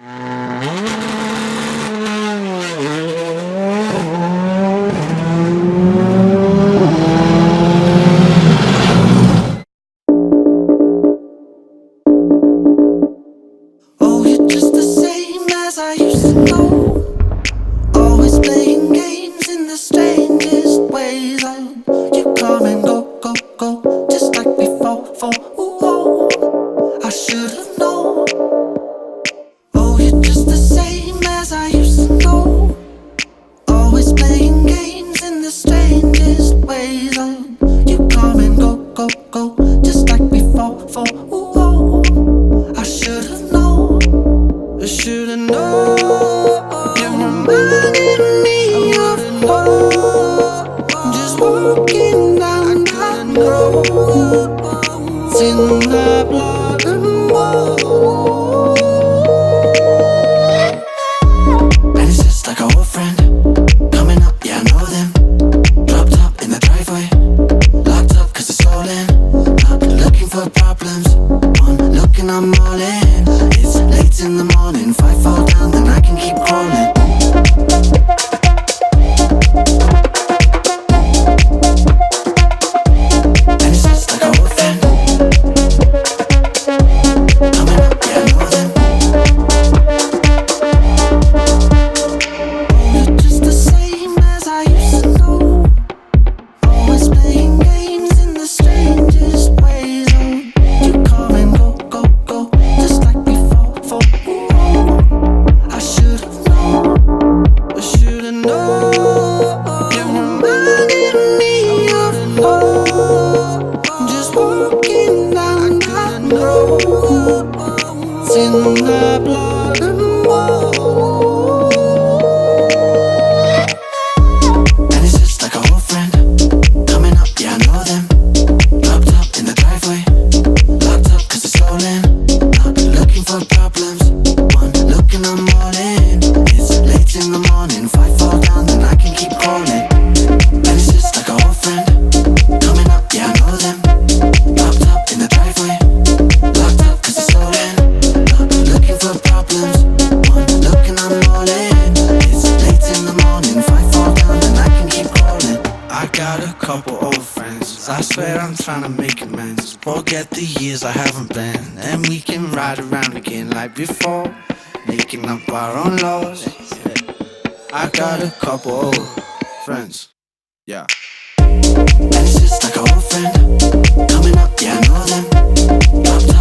Oh, you're just the same as I used to know. Always playing games in the strangest ways. You come and go, go, go, just like before. I should have known. Oh, you're just the same as I used to know. Always playing games in the strangest ways. You come and go, go, go, just like before. I should have known. I should have known. You reminded me of love. Just walking down that road. It's in my blood and bones. And it's just like an old friend coming up, yeah, I know them. Dropped up in the driveway, locked up cause it's stolen. Not looking for problems, one look and I'm all in. It's late in the morning, if I fall down then I can keep crawling. And it's just like an old friend coming up, yeah, I know them. You're just the same as I used to know. Always playing games in the strangest ways. You come and go, go, go, just like before. I should have known. I should have known. You reminded me of love. Just walking down that road. It's in my blood and bones. And it's just like an old friend coming up, yeah, I know them. Dropped up in the driveway, locked up cause it's stolen. Not looking for problems, one look and I'm all in. It's late in the morning, if I fall down then I can keep crawling. And it's just like an old friend coming up, yeah, I know them. Dropped up in the driveway, locked up cause it's stolen. Not looking for problems, one look and I'm all in. It's late in the morning, if I fall down then I can keep crawling. I got a couple old friends, I swear I'm trying to make amends. Forget the years I haven't been, and we can ride around again like before, making up our own laws. I got a couple old friends, yeah. And it's just like an old friend coming up, yeah, I know them. Dropped